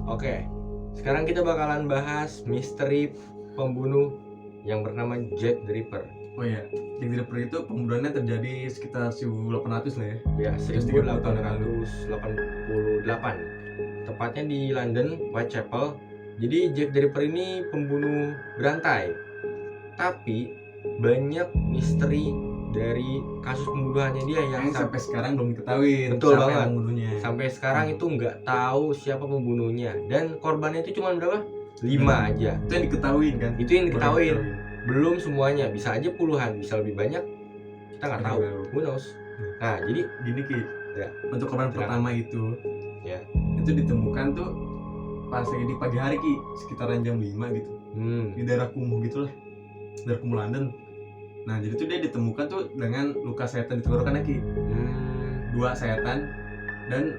Oke, sekarang kita bakalan bahas misteri pembunuh yang bernama Jack the Ripper. Oh iya, Jack the Ripper itu pembunuhannya terjadi sekitar 1800 lah ya. Ya, 130 tahun yang lalu. 1888. Tepatnya di London, Whitechapel. Jadi Jack the Ripper ini pembunuh berantai. Tapi banyak misteri dari kasus pembunuhannya dia yang sampai sekarang belum diketahui Betul siapa banget. yang pembunuhnya. Sampai sekarang itu nggak tahu siapa pembunuhnya, dan korbannya itu cuma berapa? 5 aja. Itu yang diketahui kan? Itu yang diketahui. Belum semuanya, bisa aja puluhan, bisa lebih banyak. Kita nggak tahu. Who knows? Nah, jadi gini Ki. Ya. Untuk korban pertama itu, ya, itu ditemukan tuh pas lagi di pagi hari Ki, sekitaran jam 5 gitu. Di daerah Kumuh gitulah. Daerah Kumuh London. Nah, jadi tuh dia ditemukan tuh dengan luka sayatan di tenggorokannya Ki. 2 sayatan dan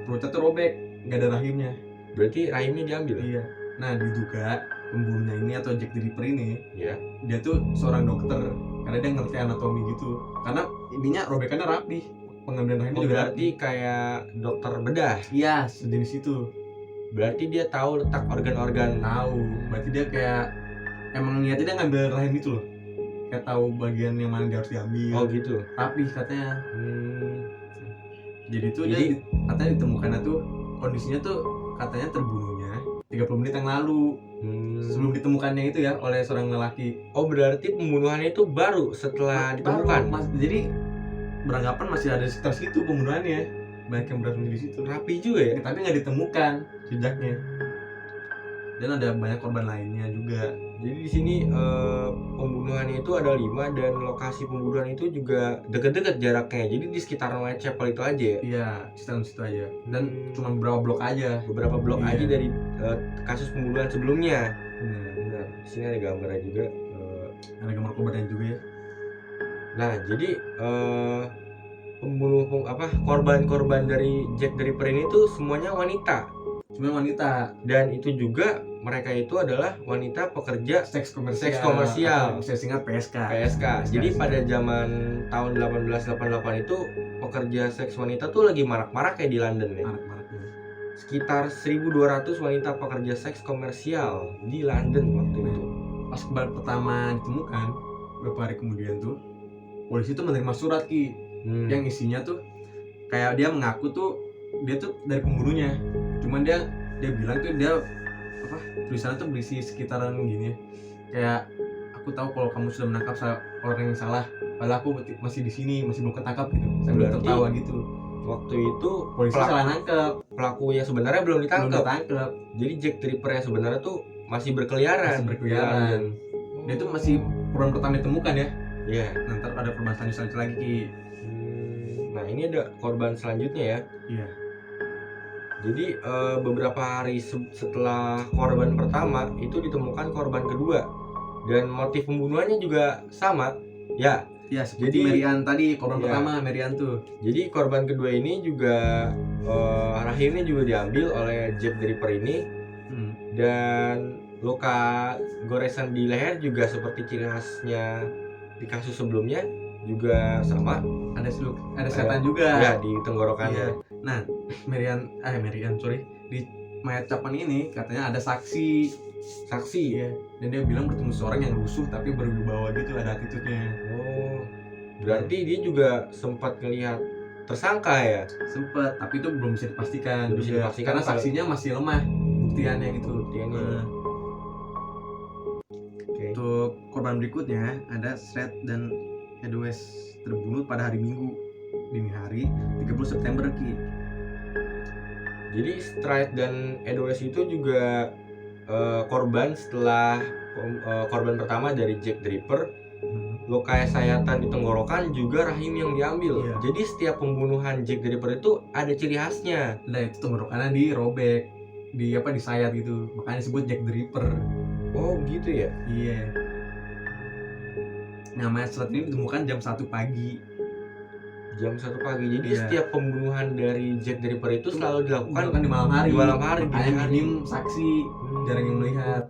perutnya tuh robek, nggak ada rahimnya. Berarti rahimnya diambil? Iya. Nah, diduga pembunuhnya ini atau Jack the Ripper ini, ya, dia tuh seorang dokter karena dia ngerti anatomi gitu. Karena ininya robekannya rapi, pengambilan rahimnya juga berarti rapi. Kayak dokter bedah? Iya, sejenis itu. Berarti dia tahu letak organ-organ. Tahu. Berarti dia kayak emang niatnya dia ngambil rahim itu loh. Kayak tahu bagian yang mana dia harus diambil. Oh gitu. Rapi katanya. Jadi tuh dia katanya ditemukannya tuh kondisinya tuh katanya terbunuhnya 30 menit yang lalu. Sebelum ditemukannya itu ya oleh seorang lelaki. Oh, berarti pembunuhannya itu baru setelah ditemukan. Jadi beranggapan masih ada di sekitar situ pembunuhannya. Banyak yang berasal di situ. Rapi juga ya. Tapi nggak ditemukan jejaknya. Dan ada banyak korban lainnya juga. Jadi di sini pembunuhannya itu ada 5 dan lokasi pembunuhan itu juga dekat-dekat jaraknya. Jadi di sekitar Whitechapel itu aja ya? Iya, sekitar situ aja. Dan cuma beberapa blok aja. Beberapa blok aja dari kasus pembunuhan sebelumnya. Benar. Di sini ada gambarnya juga. Ada gambar korbannya juga ya. Nah, jadi korban-korban dari Jack the Ripper ini tuh semuanya wanita. Cuma wanita. Dan itu juga mereka itu adalah wanita pekerja seks komersial. Saya singkat PSK. Jadi pada zaman tahun 1888 itu pekerja seks wanita tuh lagi marak-marak kayak di London ya. Marak-maraknya. Sekitar 1.200 wanita pekerja seks komersial di London waktu itu. Pas korban pertama ditemukan, beberapa hari kemudian tuh polisi tuh menerima surat Ki, yang isinya tuh kayak dia mengaku tuh dia tuh dari pembunuhnya. Cuman dia bilang tuh dia tulisannya tuh berisi sekitaran gini ya. Kayak aku tahu kalau kamu sudah menangkap orang yang salah, padahal aku masih di sini, masih belum ketangkap gitu. Sambil tertawa gitu. Waktu itu polisi salah nangkep. Pelaku yang sebenarnya belum ditangkap. Jadi Jack the Ripper yang sebenarnya tuh masih berkeliaran. Dia tuh masih korban pertama ditemukan ya. Iya. Nanti ada korban selanjutnya lagi Ki. Nah, ini ada korban selanjutnya ya. Iya. Jadi beberapa hari setelah korban pertama itu ditemukan korban kedua, dan motif pembunuhannya juga sama. Ya, seperti Merian tadi, korban pertama Merian tuh. Jadi korban kedua ini juga rahimnya juga diambil oleh Jack the Ripper ini. Dan luka goresan di leher juga seperti ciri khasnya di kasus sebelumnya juga sama. Ada setan juga. Ya, di tenggorokannya. Nah, Merian di mayat capan ini katanya ada saksi ya. Dan dia bilang bertemu seorang yang lusuh tapi berwibawa gitu, ada attitude-nya. Oh, berarti dia juga sempat ngelihat tersangka ya? Sempat, tapi itu belum bisa dipastikan karena saksinya masih lemah buktiannya gitu. Untuk korban berikutnya ada Strait dan Edwes terbunuh pada hari Minggu dini hari 30 September Ki. Jadi Strait dan Edwes itu juga korban setelah korban pertama dari Jack the Ripper. Luka sayatan di tenggorokan juga rahim yang diambil. Jadi setiap pembunuhan Jack the Ripper itu ada ciri khasnya. Nah, itu tenggorokannya dirobek, disayat gitu. Makanya disebut Jack the Ripper. Oh, gitu ya? Iya. Nah, mayat Strait ini ditemukan jam 1 pagi. Jam 1 pagi. Jadi setiap pembunuhan dari Jack the Ripper itu selalu dilakukan di malam hari. Makanya minim saksi, jarang yang melihat.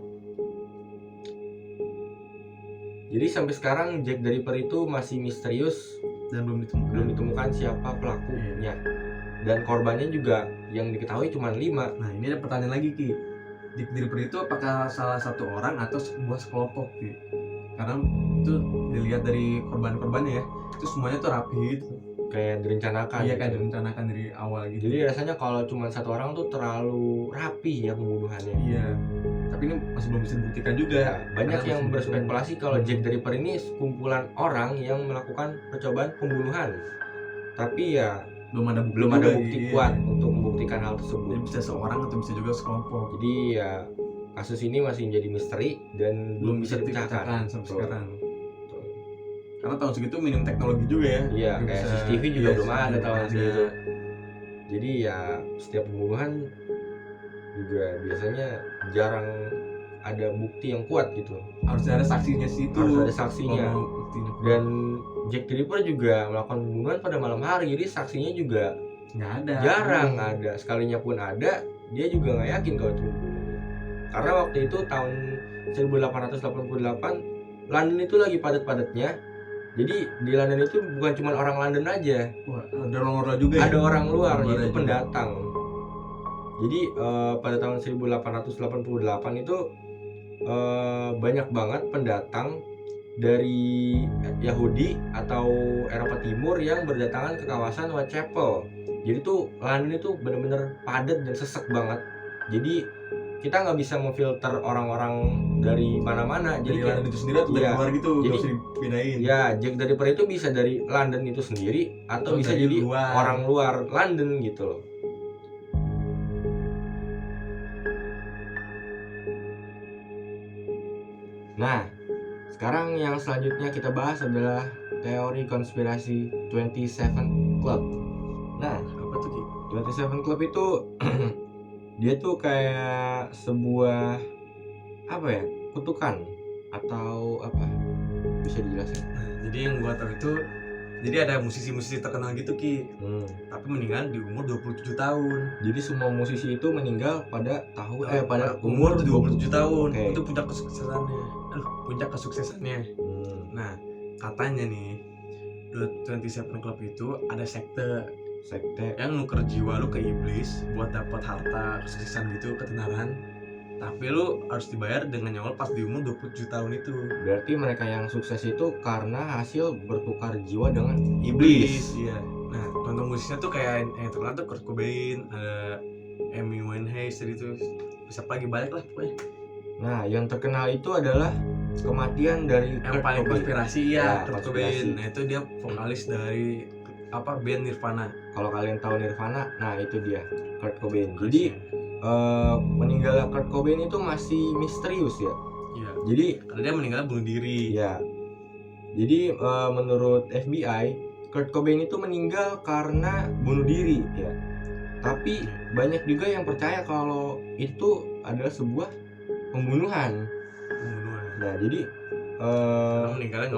Jadi sampai sekarang Jack the Ripper itu masih misterius dan belum ditemukan siapa pelakunya. dan korbannya juga yang diketahui cuma 5. Nah ini ada pertanyaan lagi Ki, Jack the Ripper itu apakah salah satu orang atau sebuah sekelompok Ki? Karena itu dilihat dari korban-korbannya ya, itu semuanya tuh rapi gitu, kayak direncanakan. iya kayak direncanakan dari awal gitu. Jadi rasanya kalau cuma satu orang tuh terlalu rapi ya pembunuhannya. Iya, tapi ini masih belum bisa dibuktikan juga. Banyak Karena yang masih berspekulasi kalau Jack the Ripper ini kumpulan orang yang melakukan percobaan pembunuhan, tapi ya belum ada bukti kuat untuk membuktikan hal tersebut. Jadi bisa seorang atau bisa juga sekelompok. Jadi ya kasus ini masih menjadi misteri dan belum bisa dipecahkan sampai sekarang. Karena tahun segitu minim teknologi juga ya. Iya, kayak CCTV juga belum ada tahun segitu. Jadi ya setiap pembunuhan juga biasanya jarang ada bukti yang kuat gitu. Harus ada saksinya sih itu. Harus ada saksinya. Dan Jack the Ripper juga melakukan pembunuhan pada malam hari, jadi saksinya juga nggak ada. Jarang ada. Sekalinya pun ada, dia juga nggak yakin kalau itu pembunuhnya. Karena waktu itu tahun 1888 London itu lagi padat-padatnya. Jadi di London itu bukan cuma orang London aja. Wah, ada orang luar juga ya? Ada orang luar, yaitu pendatang. Jadi pada tahun 1888 itu banyak banget pendatang dari Yahudi atau Eropa Timur yang berdatangan ke kawasan Whitechapel. Jadi tuh London itu benar-benar padat dan sesek banget. Jadi kita nggak bisa memfilter orang-orang dari mana-mana. Jadi London itu sendiri atau dari luar gitu, nggak bisa dibedain. Ya, Jack the Ripper itu bisa dari London itu sendiri atau bisa jadi orang luar London gitu loh. Nah, sekarang yang selanjutnya kita bahas adalah teori konspirasi 27 Club. Nah, apa tuh Ki? 27 Club itu dia tuh kayak sebuah apa ya, kutukan atau apa, bisa dijelasin? Nah, jadi yang gua tahu itu, jadi ada musisi-musisi terkenal gitu Ki, tapi meninggal di umur 27 tahun. Jadi semua musisi itu meninggal pada pada umur 27 tahun. Okay. Itu puncak kesuksesannya. Nah, katanya nih 27 Club itu ada sekte yang nuker jiwa lu ke iblis buat dapat harta, kesuksesan gitu, ketenaran. Tapi lu harus dibayar dengan nyawa pas di umur 27 tahun itu. Berarti mereka yang sukses itu karena hasil bertukar jiwa dengan iblis. Iya. Nah, contoh musisinya tuh kayak yang terkenal tuh Kurt Cobain, ada Amy Winehouse itu. Siapa lagi banyak lah pokoknya. Nah, yang terkenal itu adalah kematian dari yang paling konspirasi ya, Kurt Cobain. Nah, itu dia vokalis dari band Nirvana. Kalau kalian tahu Nirvana, nah itu dia Kurt Cobain. Jadi meninggalnya Kurt Cobain itu masih misterius ya. Iya. Jadi karena dia meninggal bunuh diri. Ya. Jadi menurut FBI, Kurt Cobain itu meninggal karena bunuh diri ya. Tapi banyak juga yang percaya kalau itu adalah sebuah pembunuhan. Nah, jadi karena meninggalnya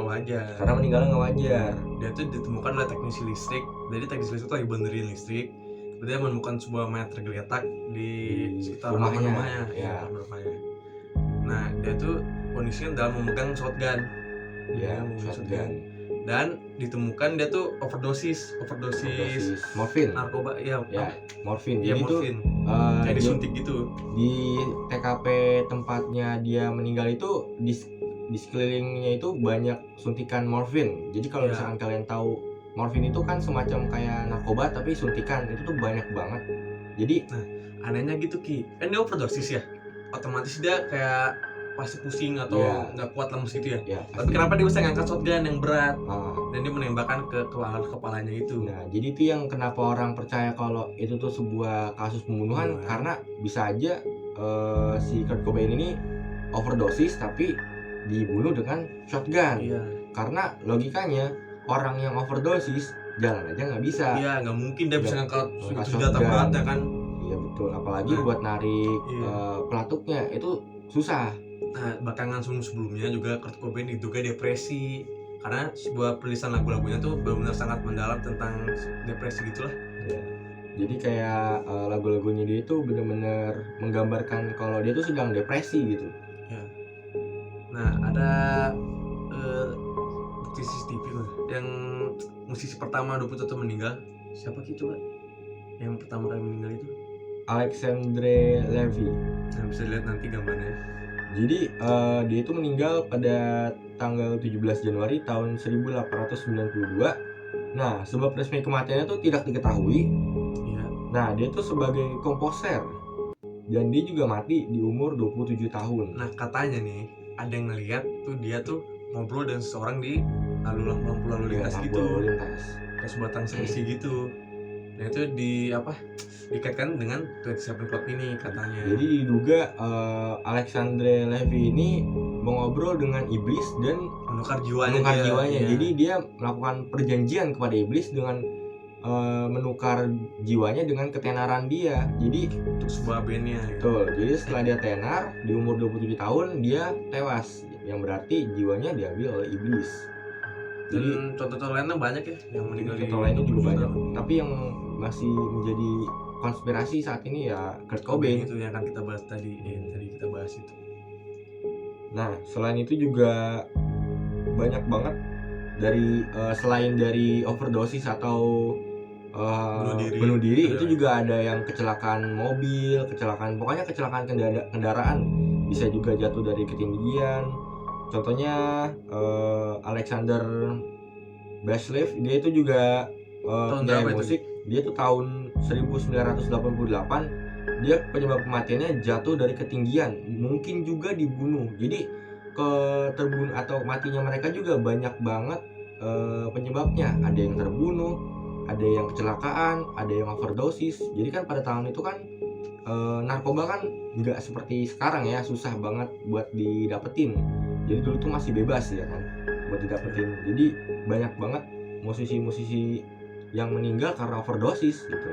nggak wajar. Dia tuh ditemukan oleh teknisi listrik. Jadi teknisi listrik tuh lagi benerin listrik. Dia menemukan sebuah mayat tergeletak di sekitar rumahnya. Nah, dia tuh kondisinya dalam memegang shotgun. Shotgun. Dan ditemukan dia tuh overdosis morfin. Narkoba, morfin. Jadi morfin. Kayak disuntik gitu. Di TKP tempatnya dia meninggal itu di sekelilingnya itu banyak suntikan morfin. Jadi kalau misalkan kalian tahu, morfin itu kan semacam kayak narkoba tapi suntikan, itu tuh banyak banget. Jadi anehnya gitu Ki, kan dia overdosis ya, otomatis dia kayak pasti pusing atau nggak kuat lemes gitu ya. Tapi kenapa dia bisa ngangkat shotgun yang berat dan dia menembakkan ke kepalanya itu. Nah, jadi itu yang kenapa orang percaya kalau itu tuh sebuah kasus pembunuhan. Karena bisa aja si Kurt Cobain ini overdosis tapi dibunuh dengan shotgun. Karena logikanya orang yang overdosis jalan aja nggak bisa. Iya, nggak mungkin dia bisa ngangkat senjata beratnya kan. Iya betul, apalagi buat narik pelatuknya itu susah. Nah, belakangan sebelumnya juga Kurt Cobain diduga depresi karena sebuah penulisan lagu-lagunya tuh benar-benar sangat mendalam tentang depresi gitulah. Jadi kayak lagu-lagunya dia itu benar-benar menggambarkan kalau dia tuh sedang depresi gitu. Nah, ada bukti CCTV yang musisi pertama 21 meninggal. Siapa Ki coba? yang pertama kali meninggal itu? Alexandre Levy. Nah, bisa dilihat nanti gambarnya. Jadi dia itu meninggal pada tanggal 17 Januari tahun 1892. Nah, sebab resmi kematiannya itu tidak diketahui. Iya. Nah, dia itu sebagai komposer. Dan dia juga mati di umur 27 tahun. Nah, katanya nih, ada yang ngeliat tuh dia tuh ngobrol dengan seseorang di lampu lalu lintas Lampu gitu. lalu lintas. Kayak sebatang selisih gitu. Nah, itu dikaitkan dengan 27 Club ini katanya. Jadi diduga Alexandre Levy ini mengobrol dengan iblis dan menukar jiwanya. Iya. Jadi dia melakukan perjanjian kepada iblis dengan menukar jiwanya dengan ketenaran dia. Jadi untuk sebuah bandnya. Betul. Jadi setelah dia tenar di umur 27 tahun dia tewas, yang berarti jiwanya diambil oleh iblis. Jadi contoh-contoh lainnya banyak ya yang meninggal. Contoh lainnya juga banyak. Tapi yang masih menjadi konspirasi saat ini ya Kurt Cobain itu yang akan kita bahas tadi, tadi kita bahas itu. Nah, selain itu juga banyak banget dari selain dari overdosis atau bunuh diri itu juga ada yang kecelakaan mobil, pokoknya kecelakaan kendaraan, bisa juga jatuh dari ketinggian. Contohnya Alexander Basslev, dia itu juga penyanyi musik. Dia tuh tahun 1988, dia penyebab kematiannya jatuh dari ketinggian, mungkin juga dibunuh. Jadi terbunuh atau matinya mereka juga banyak banget penyebabnya. Ada yang terbunuh, ada yang kecelakaan, ada yang overdosis. Jadi kan pada tahun itu kan narkoba kan nggak seperti sekarang ya, susah banget buat didapetin. Jadi dulu tuh masih bebas ya kan buat didapetin. Jadi banyak banget musisi-musisi yang meninggal karena overdosis gitu.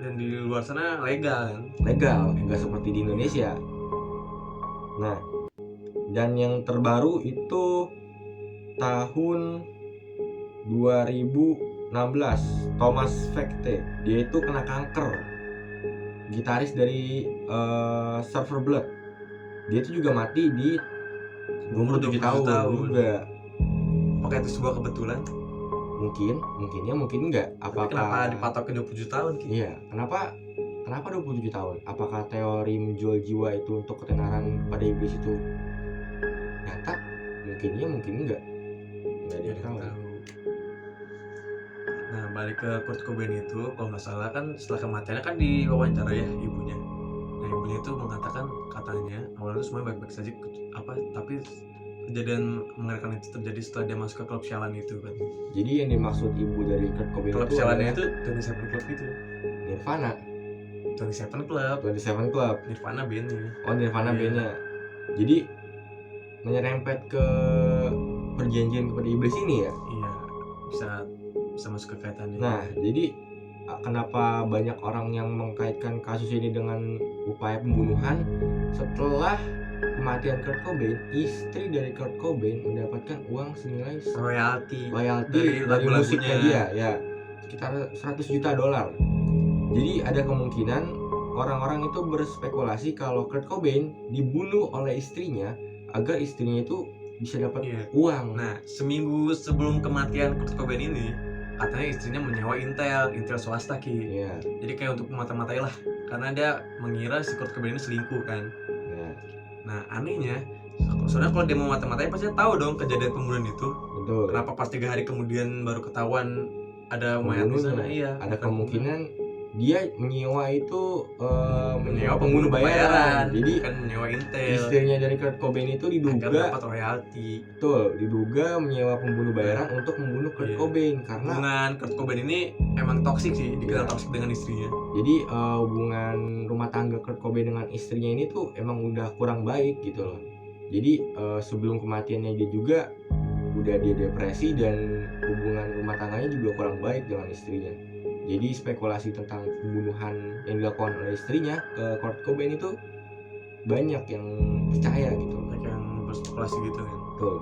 Dan di luar sana legal kan? Legal, nggak seperti di Indonesia. Nah, dan yang terbaru itu tahun 2016, Thomas Vekte, dia itu kena kanker. Gitaris dari Server Blood. Dia itu juga mati di umur 7 tahun juga. Apakah itu sebuah kebetulan? Mungkin enggak. Apakah kenapa dipatokin 27 tahun? Iya, kenapa 27 tahun? Apakah teori menjual jiwa itu untuk ketenaran pada iblis itu nyata? Mungkin enggak. Enggak ada yang tahu. Nah, balik ke Kurt Cobain itu, kalau nggak salah kan setelah kematiannya kan diwawancara ya ibunya. Nah, ibunya itu mengatakan katanya awalnya itu semuanya baik-baik saja, tapi kejadian mengerikan itu terjadi setelah dia masuk ke klub sialan itu kan. Jadi yang dimaksud ibu dari Kurt Cobain klub itu sialannya itu 27 Club itu. Nirvana. 27 Club. Nirvana bandnya. Oh, Nirvana bandnya. Jadi menyerempet ke perjanjian kepada iblis ini ya? Iya, bisa masuk ke kaitannya. Nah, jadi kenapa banyak orang yang mengkaitkan kasus ini dengan upaya pembunuhan? Setelah kematian Kurt Cobain, istri dari Kurt Cobain mendapatkan uang senilai royalti dari musiknya dia, ya sekitar $100 juta. Jadi ada kemungkinan orang-orang itu berspekulasi kalau Kurt Cobain dibunuh oleh istrinya agar istrinya itu bisa dapat uang. Nah, seminggu sebelum kematian Kurt Cobain ini, katanya istrinya menyewa Intel swasta Ki. Iya. Jadi kayak untuk memata-matai lah, karena dia mengira si Kurt Cobain ini selingkuh kan. Iya. Nah, anehnya, soalnya kalau dia mau mata-matai pasti tahu dong kejadian pembunuhan itu. Betul. Kenapa pas 3 hari kemudian baru ketahuan ada mayat di sana? Iya. Ada kemungkinan dia menyewa itu menyewa pembunuh bayaran. Jadi kan menyewa Intel. Istrinya dari Kurt Cobain itu diduga dapat royalti. Betul, diduga menyewa pembunuh bayaran untuk membunuh Kurt Cobain karena hubungan Kurt Cobain ini emang toksik sih, dikenal toksik dengan istrinya. Jadi hubungan rumah tangga Kurt Cobain dengan istrinya ini tuh emang udah kurang baik gitu loh. Jadi sebelum kematiannya dia juga udah dia depresi dan hubungan rumah tangganya juga kurang baik dengan istrinya. Jadi spekulasi tentang pembunuhan yang dilakukan oleh istrinya ke Kurt Cobain itu banyak yang percaya gitu. Banyak yang berspekulasi gitu kan. Betul.